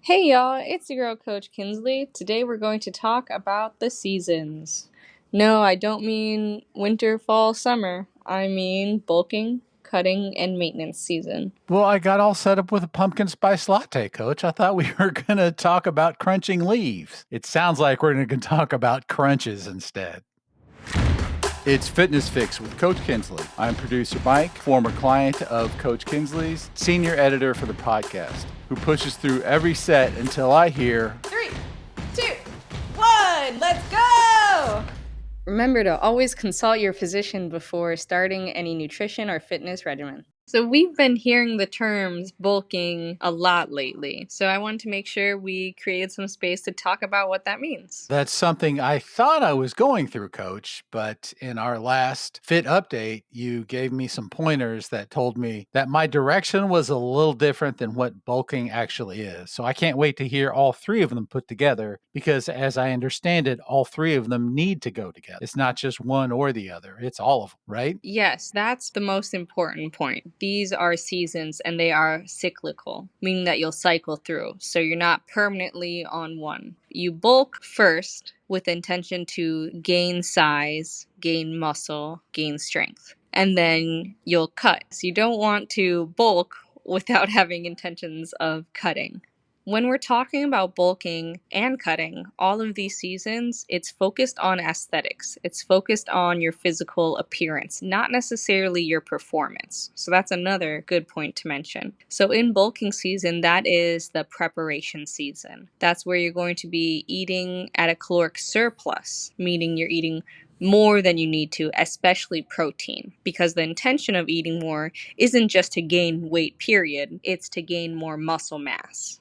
Hey y'all, it's your girl Coach Kinsley. Today we're going to talk about the seasons. No, I don't mean winter, fall, summer. I mean bulking, cutting, and maintenance season. Well, I got all set up with a pumpkin spice latte, Coach. I thought we were going to talk about crunching leaves. It sounds like we're going to talk about crunches instead. It's Fitness Fix with Coach Kinsley. I'm producer Mike, former client of Coach Kinsley's, senior editor for the podcast, who pushes through every set until I hear 3, 2, 1, let's go! Remember to always consult your physician before starting any nutrition or fitness regimen. So we've been hearing the terms bulking a lot lately, so I wanted to make sure we created some space to talk about what that means. That's something I thought I was going through, Coach, but in our last fit update, you gave me some pointers that told me that my direction was a little different than what bulking actually is. So I can't wait to hear all three of them put together because, as I understand it, all three of them need to go together. It's not just one or the other, it's all of them, right? Yes, that's the most important point. These are seasons and they are cyclical, meaning that you'll cycle through. So you're not permanently on one. You bulk first with intention to gain size, gain muscle, gain strength. And then you'll cut. So you don't want to bulk without having intentions of cutting. When we're talking about bulking and cutting, all of these seasons, it's focused on aesthetics. It's focused on your physical appearance, not necessarily your performance. So that's another good point to mention. So in bulking season, that is the preparation season. That's where you're going to be eating at a caloric surplus, meaning you're eating more than you need to, especially protein, because the intention of eating more isn't just to gain weight, period. It's to gain more muscle mass.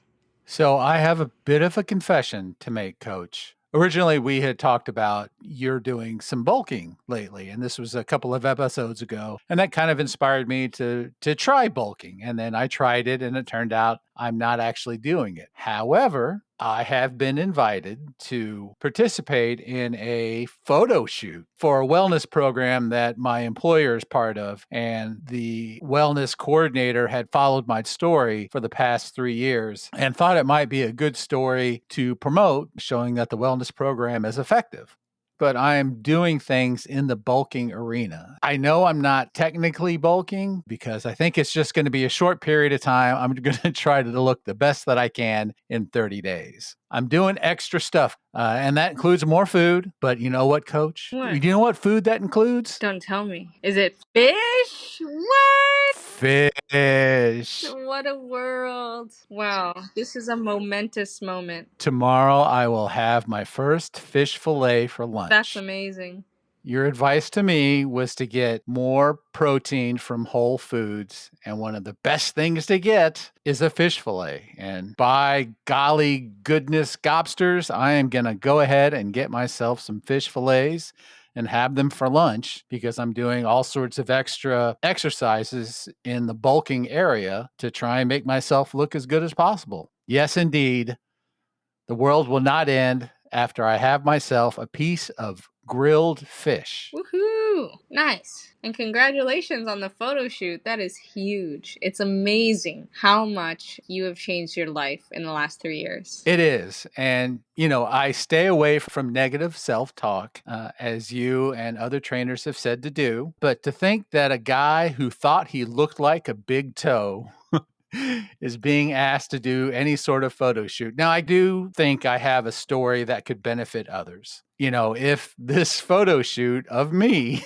So I have a bit of a confession to make, Coach. Originally, we had talked about you're doing some bulking lately, and this was a couple of episodes ago, and that kind of inspired me to try bulking. And then I tried it, and it turned out I'm not actually doing it. However, I have been invited to participate in a photo shoot for a wellness program that my employer is part of. And the wellness coordinator had followed my story for the past 3 years and thought it might be a good story to promote, showing that the wellness program is effective. But I'm doing things in the bulking arena. I know I'm not technically bulking because I think it's just going to be a short period of time. I'm going to try to look the best that I can in 30 days. I'm doing extra stuff, and that includes more food. But you know what, Coach? What? Do you know what food that includes? Don't tell me. Is it fish? What? Fish. What a world. Wow. This is a momentous moment. Tomorrow, I will have my first fish fillet for lunch. That's amazing. Your advice to me was to get more protein from Whole Foods. And one of the best things to get is a fish fillet. And by golly goodness gobsters, I am going to go ahead and get myself some fish fillets and have them for lunch because I'm doing all sorts of extra exercises in the bulking area to try and make myself look as good as possible. Yes, indeed. The world will not end after I have myself a piece of grilled fish. Woohoo! Nice. And congratulations on the photo shoot. That is huge. It's amazing how much you have changed your life in the last 3 years. It is. And, I stay away from negative self talk, as you and other trainers have said to do. But to think that a guy who thought he looked like a big toe is being asked to do any sort of photo shoot. Now, I do think I have a story that could benefit others. If this photo shoot of me,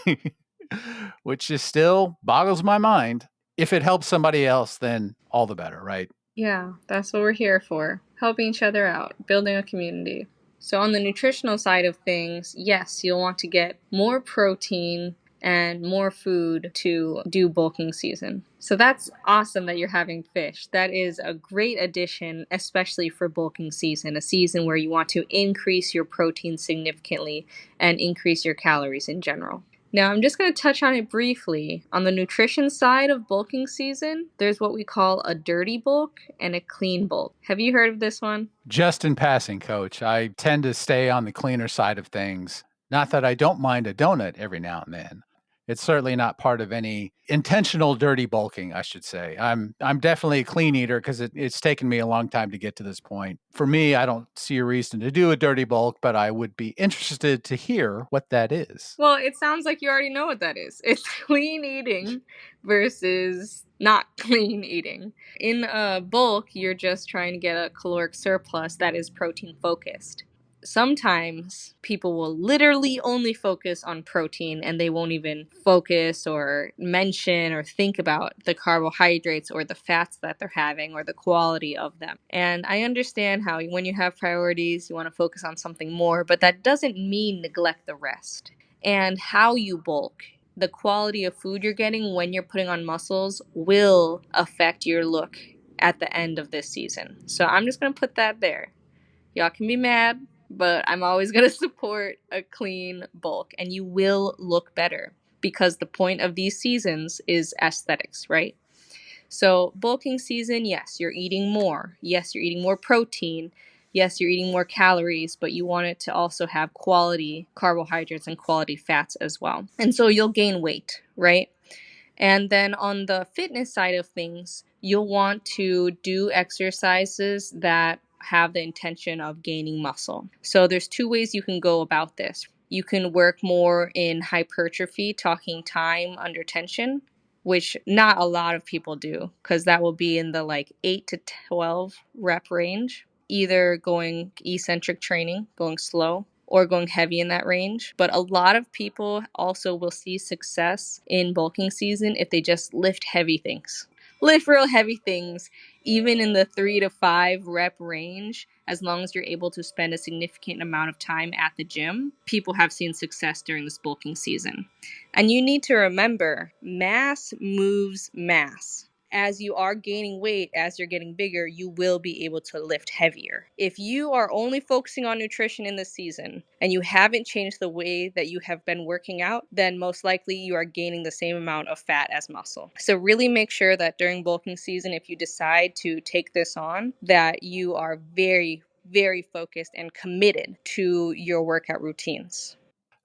which is still boggles my mind, if it helps somebody else, then all the better, right? Yeah, that's what we're here for. Helping each other out, building a community. So on the nutritional side of things, yes, you'll want to get more protein and more food to do bulking season. So that's awesome that you're having fish. That is a great addition, especially for bulking season, a season where you want to increase your protein significantly and increase your calories in general. Now, I'm just going to touch on it briefly. On the nutrition side of bulking season, there's what we call a dirty bulk and a clean bulk. Have you heard of this one? Just in passing, Coach, I tend to stay on the cleaner side of things. Not that I don't mind a donut every now and then. It's certainly not part of any intentional dirty bulking, I should say. I'm definitely a clean eater because it's taken me a long time to get to this point. For me, I don't see a reason to do a dirty bulk, but I would be interested to hear what that is. Well, it sounds like you already know what that is. It's clean eating versus not clean eating. In a bulk, you're just trying to get a caloric surplus that is protein focused. Sometimes people will literally only focus on protein and they won't even focus or mention or think about the carbohydrates or the fats that they're having or the quality of them. And I understand how when you have priorities, you want to focus on something more, but that doesn't mean neglect the rest. And how you bulk, the quality of food you're getting when you're putting on muscles will affect your look at the end of this season. So I'm just going to put that there. Y'all can be mad, but I'm always going to support a clean bulk, and you will look better because the point of these seasons is aesthetics, right? So bulking season, yes, you're eating more. Yes, you're eating more protein. Yes, you're eating more calories, but you want it to also have quality carbohydrates and quality fats as well. And so you'll gain weight, right? And then on the fitness side of things, you'll want to do exercises that have the intention of gaining muscle. So there's two ways you can go about this. You can work more in hypertrophy, talking time under tension, which not a lot of people do because that will be in the like 8 to 12 rep range, either going eccentric training, going slow, or going heavy in that range. But a lot of people also will see success in bulking season if they just lift heavy things. Lift real heavy things, even in the 3 to 5 rep range, as long as you're able to spend a significant amount of time at the gym. People have seen success during this bulking season. And you need to remember, mass moves mass. As you are gaining weight, as you're getting bigger, you will be able to lift heavier. If you are only focusing on nutrition in this season and you haven't changed the way that you have been working out, then most likely you are gaining the same amount of fat as muscle. So really make sure that during bulking season, if you decide to take this on, that you are very, very focused and committed to your workout routines.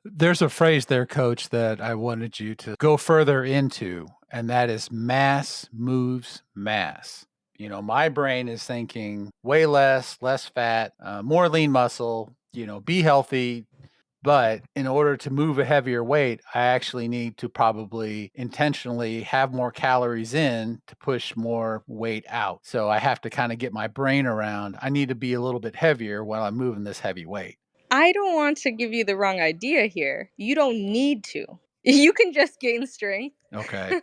There's a phrase there, coach, that I wanted you to go further into, and that is mass moves mass. My brain is thinking way less fat, more lean muscle, be healthy. But in order to move a heavier weight, I actually need to probably intentionally have more calories in to push more weight out. So I have to kind of get my brain around, I need to be a little bit heavier while I'm moving this heavy weight. I don't want to give you the wrong idea here. You don't need to. You can just gain strength. Okay.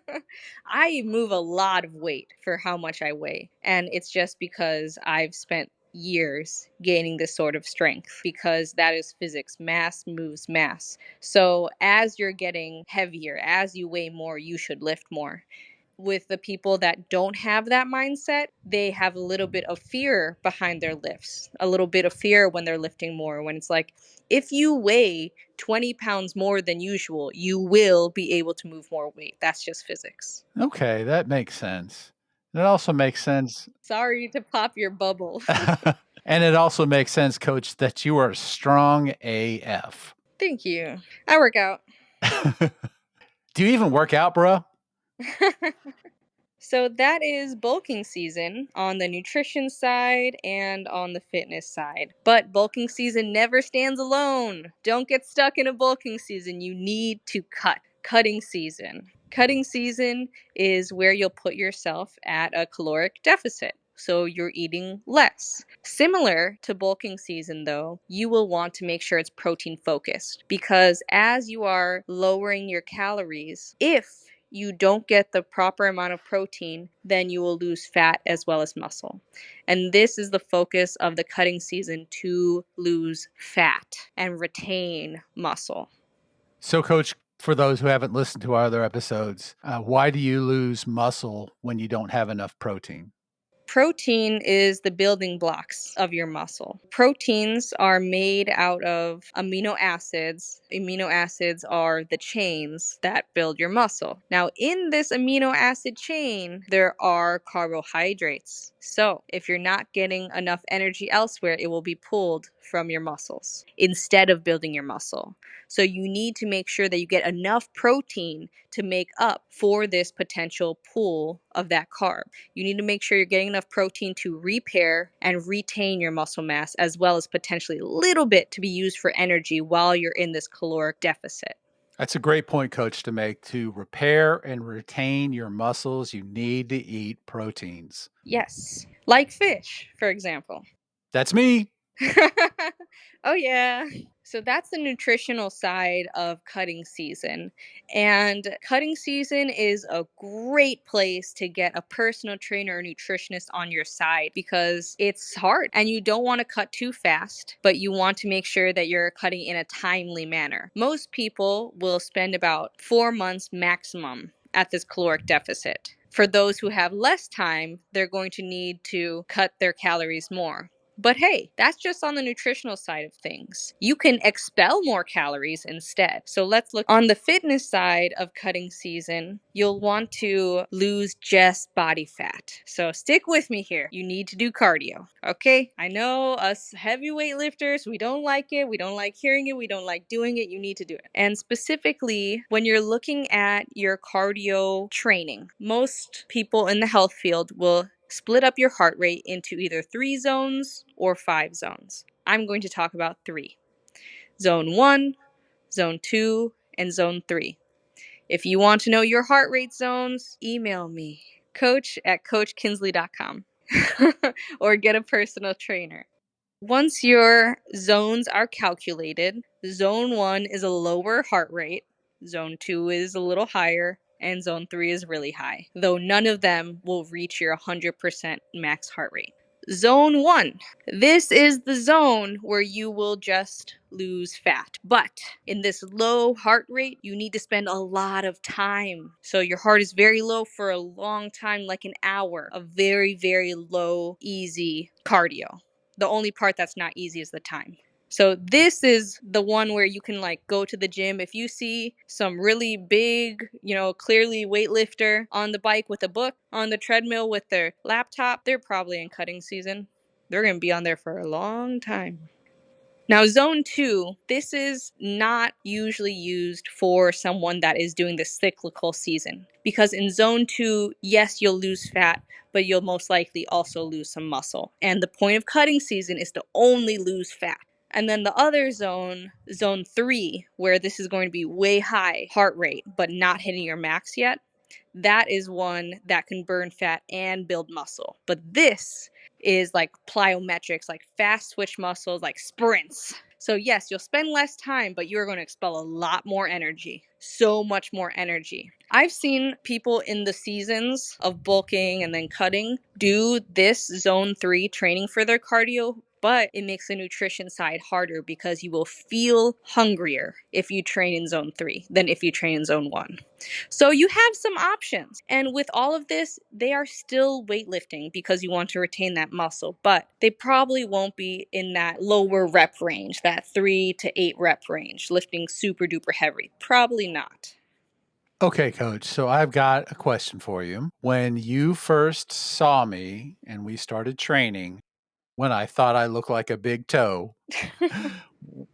I move a lot of weight for how much I weigh. And it's just because I've spent years gaining this sort of strength because that is physics. Mass moves mass. So as you're getting heavier, as you weigh more, you should lift more. With the people that don't have that mindset, they have a little bit of fear behind their lifts, a little bit of fear when they're lifting more. When it's like, if you weigh 20 pounds more than usual, you will be able to move more weight. That's just physics. Okay, that makes sense. It also makes sense. Sorry to pop your bubble. And it also makes sense, coach, that you are strong AF. Thank you. I work out. Do you even work out, bro? So that is bulking season on the nutrition side and on the fitness side. But bulking season never stands alone. Don't get stuck in a bulking season. You need to cut. Cutting season. Cutting season is where you'll put yourself at a caloric deficit. So you're eating less. Similar to bulking season, though, you will want to make sure it's protein focused because as you are lowering your calories, if you don't get the proper amount of protein, then you will lose fat as well as muscle. And this is the focus of the cutting season, to lose fat and retain muscle. So, coach, for those who haven't listened to our other episodes, why do you lose muscle when you don't have enough protein? Protein is the building blocks of your muscle. Proteins are made out of amino acids. Amino acids are the chains that build your muscle. Now, in this amino acid chain, there are carbohydrates. So, if you're not getting enough energy elsewhere, it will be pulled from your muscles instead of building your muscle. So, you need to make sure that you get enough protein to make up for this potential pull of that carb. You need to make sure you're getting enough protein to repair and retain your muscle mass, as well as potentially a little bit to be used for energy while you're in this caloric deficit. That's a great point, coach, to make. To repair and retain your muscles, you need to eat proteins. Yes, like fish, for example. That's me. Oh, yeah. So that's the nutritional side of cutting season. And cutting season is a great place to get a personal trainer or nutritionist on your side because it's hard and you don't want to cut too fast, but you want to make sure that you're cutting in a timely manner. Most people will spend about 4 months maximum at this caloric deficit. For those who have less time, they're going to need to cut their calories more. But hey, that's just on the nutritional side of things. You can expel more calories instead. So let's look on the fitness side of cutting season. You'll want to lose just body fat. So stick with me here. You need to do cardio. Okay? I know us heavyweight lifters, we don't like it. We don't like hearing it. We don't like doing it. You need to do it. And specifically, when you're looking at your cardio training, most people in the health field will split up your heart rate into either 3 zones or 5 zones. I'm going to talk about 3. Zone 1, Zone 2, and Zone 3. If you want to know your heart rate zones, email me, coach@coachkinsley.com, or get a personal trainer. Once your zones are calculated, Zone 1 is a lower heart rate, Zone 2 is a little higher, and Zone 3 is really high, though none of them will reach your 100% max heart rate. Zone 1. This is the zone where you will just lose fat. But in this low heart rate, you need to spend a lot of time. So your heart is very low for a long time, like an hour of very, very low, easy cardio. The only part that's not easy is the time. So this is the one where you can like go to the gym. If you see some really big, clearly weightlifter on the bike with a book, on the treadmill with their laptop, they're probably in cutting season. They're going to be on there for a long time. Now, Zone 2, this is not usually used for someone that is doing the cyclical season. Because in Zone 2, yes, you'll lose fat, but you'll most likely also lose some muscle. And the point of cutting season is to only lose fat. And then the other zone, Zone 3, where this is going to be way high heart rate, but not hitting your max yet, that is one that can burn fat and build muscle. But this is like plyometrics, like fast switch muscles, like sprints. So yes, you'll spend less time, but you're going to expel a lot more energy. So much more energy. I've seen people in the seasons of bulking and then cutting do this Zone 3 training for their cardio, but it makes the nutrition side harder because you will feel hungrier if you train in Zone 3 than if you train in Zone 1. So you have some options. And with all of this, they are still weightlifting because you want to retain that muscle, but they probably won't be in that lower rep range, that 3 to 8 rep range, lifting super duper heavy. Probably not. Okay, coach. So I've got a question for you. When you first saw me and we started training, when I thought I looked like a big toe,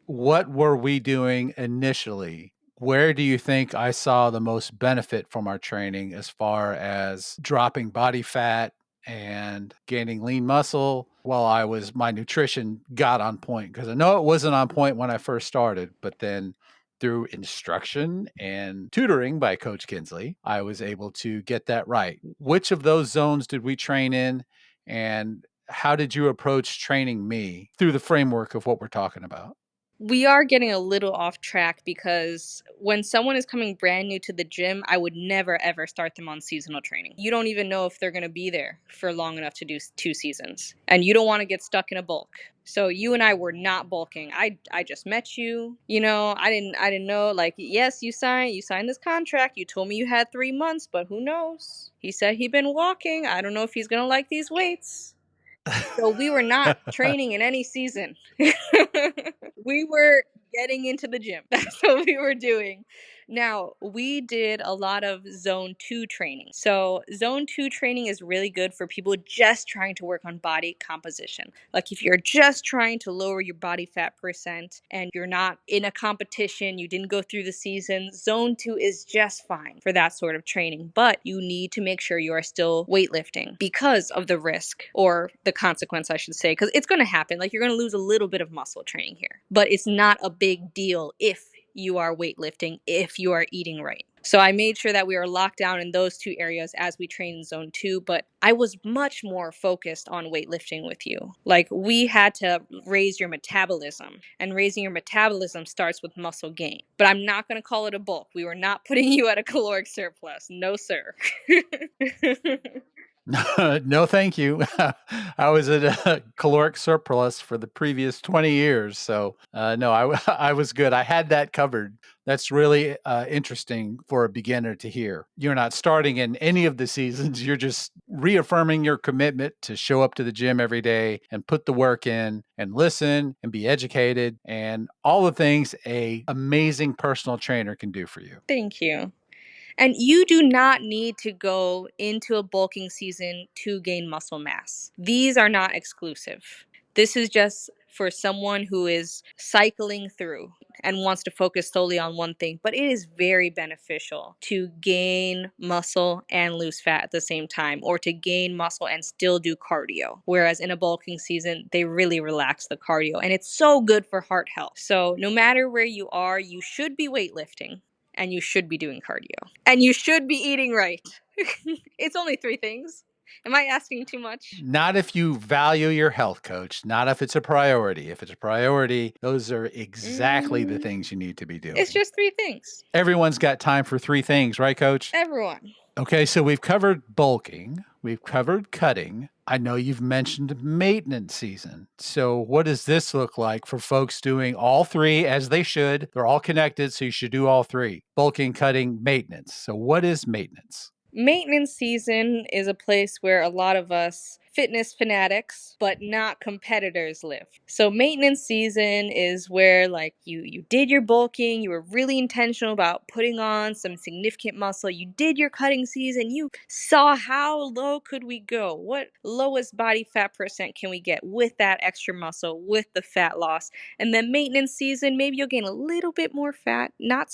what were we doing initially? Where do you think I saw the most benefit from our training as far as dropping body fat and gaining lean muscle while my nutrition got on point? Because I know it wasn't on point when I first started, but then through instruction and tutoring by Coach Kinsley, I was able to get that right. Which of those zones did we train in? And how did you approach training me through the framework of what we're talking about? We are getting a little off track because when someone is coming brand new to the gym, I would never ever start them on seasonal training. You don't even know if they're going to be there for long enough to do 2 seasons. And you don't want to get stuck in a bulk. So you and I were not bulking. I just met you. I didn't know, like, yes, you signed this contract. You told me you had 3 months, but who knows? He said he'd been walking. I don't know if he's going to like these weights. So we were not training in any season. We were getting into the gym. That's what we were doing. Now, we did a lot of zone 2 training. So, zone 2 training is really good for people just trying to work on body composition. Like if you're just trying to lower your body fat percent and you're not in a competition, you didn't go through the season, zone 2 is just fine for that sort of training. But you need to make sure you are still weightlifting because of the risk or the consequence, I should say, because it's going to happen. Like you're going to lose a little bit of muscle training here, but it's not a big deal if you are weightlifting, if you are eating right. So I made sure that we were locked down in those two areas as we trained in zone 2, but I was much more focused on weightlifting with you. Like we had to raise your metabolism, and raising your metabolism starts with muscle gain. But I'm not going to call it a bulk. We were not putting you at a caloric surplus. No, sir. No, thank you. I was at a caloric surplus for the previous 20 years. So, no, I was good. I had that covered. That's really interesting for a beginner to hear. You're not starting in any of the seasons. You're just reaffirming your commitment to show up to the gym every day and put the work in and listen and be educated and all the things a amazing personal trainer can do for you. Thank you. And you do not need to go into a bulking season to gain muscle mass. These are not exclusive. This is just for someone who is cycling through and wants to focus solely on one thing. But it is very beneficial to gain muscle and lose fat at the same time, or to gain muscle and still do cardio. Whereas in a bulking season, they really relax the cardio. And it's so good for heart health. So no matter where you are, you should be weightlifting and you should be doing cardio. And you should be eating right. It's only 3 things. Am I asking too much? Not if you value your health, coach. Not if it's a priority. If it's a priority, those are exactly the things you need to be doing. It's just 3 things. Everyone's got time for 3 things, right, coach? Everyone. Okay, so we've covered bulking, we've covered cutting. I know you've mentioned maintenance season. So, what does this look like for folks doing all three as they should? They're all connected, so you should do all three: bulking, cutting, maintenance. So, what is maintenance? Maintenance season is a place where a lot of us fitness fanatics but not competitors live. So maintenance season is where like you did your bulking, you were really intentional about putting on some significant muscle. You did your cutting season, you saw how low could we go? What lowest body fat percent can we get with that extra muscle, with the fat loss? And then maintenance season, maybe you'll gain a little bit more fat, not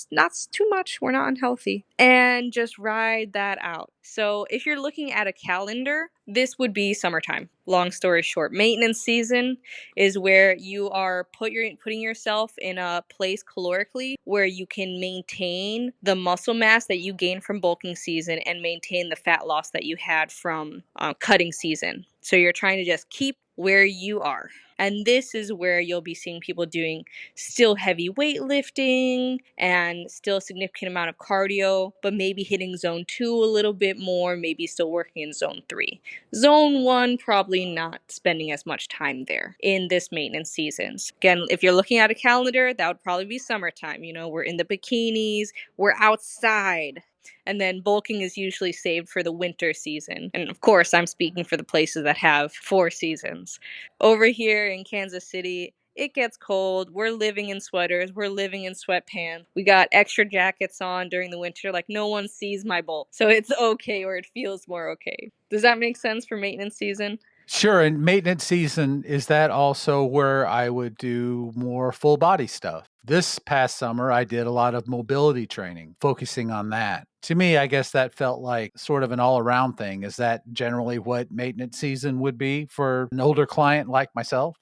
too much, we're not unhealthy, and just ride that out. So if you're looking at a calendar, this would be summertime. Long story short, maintenance season is where you are putting yourself in a place calorically where you can maintain the muscle mass that you gain from bulking season and maintain the fat loss that you had from cutting season. So you're trying to just keep where you are. And this is where you'll be seeing people doing still heavy weightlifting and still a significant amount of cardio, but maybe hitting zone 2 a little bit more, maybe still working in zone 3. Zone 1, probably not spending as much time there in this maintenance seasons. Again, if you're looking at a calendar, that would probably be summertime. You know, we're in the bikinis, we're outside. And then bulking is usually saved for the winter season. And of course, I'm speaking for the places that have 4 seasons. Over here in Kansas City, it gets cold. We're living in sweaters. We're living in sweatpants. We got extra jackets on during the winter. Like no one sees my bulk. So it's okay, or it feels more okay. Does that make sense for maintenance season? Sure. And maintenance season, is that also where I would do more full body stuff? This past summer, I did a lot of mobility training, focusing on that. To me, I guess that felt like sort of an all around thing. Is that generally what maintenance season would be for an older client like myself?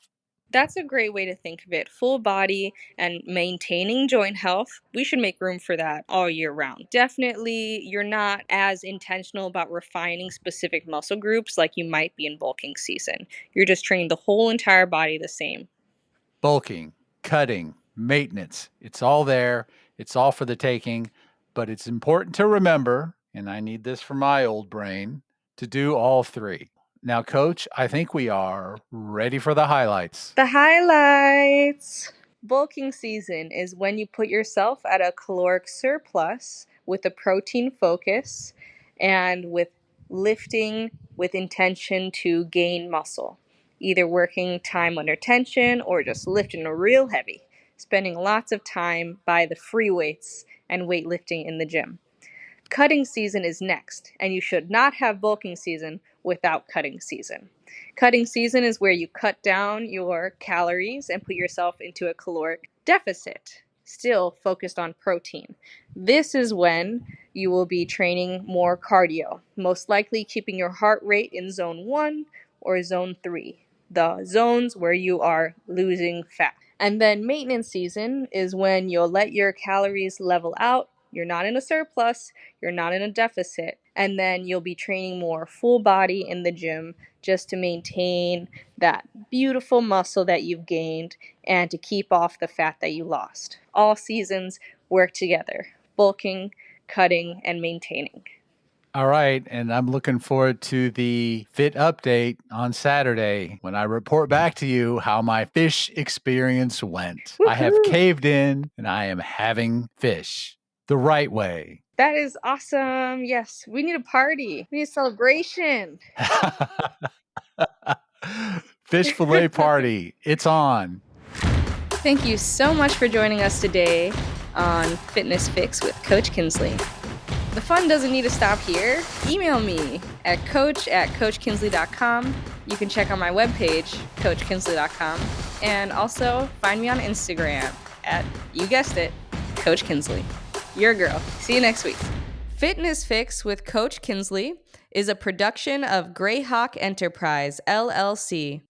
That's a great way to think of it. Full body and maintaining joint health. We should make room for that all year round. Definitely, you're not as intentional about refining specific muscle groups like you might be in bulking season. You're just training the whole entire body the same. Bulking, cutting, maintenance. It's all there. It's all for the taking. But it's important to remember, and I need this for my old brain, to do all three. Now, coach, I think we are ready for the highlights. The highlights. Bulking season is when you put yourself at a caloric surplus with a protein focus and with lifting with intention to gain muscle. Either working time under tension or just lifting real heavy. Spending lots of time by the free weights and weightlifting in the gym. Cutting season is next, and you should not have bulking season without cutting season. Cutting season is where you cut down your calories and put yourself into a caloric deficit, still focused on protein. This is when you will be training more cardio, most likely keeping your heart rate in zone 1 or zone 3, the zones where you are losing fat. And then maintenance season is when you'll let your calories level out. You're not in a surplus, you're not in a deficit, and then you'll be training more full body in the gym just to maintain that beautiful muscle that you've gained and to keep off the fat that you lost. All seasons work together: bulking, cutting, and maintaining. All right. And I'm looking forward to the fit update on Saturday when I report back to you how my fish experience went. I have Woohoo! caved in and I am having fish the right way. That is awesome. Yes, we need a party. We need a celebration. Fish fillet party. It's on. Thank you so much for joining us today on Fitness Fix with Coach Kinsley. The fun doesn't need to stop here. Email me at coach@coachkinsley.com. You can check out my webpage, coachkinsley.com, and also find me on Instagram at, you guessed it, Coach Kinsley. Your girl. See you next week. Fitness Fix with Coach Kinsley is a production of Greyhawk Enterprise, LLC.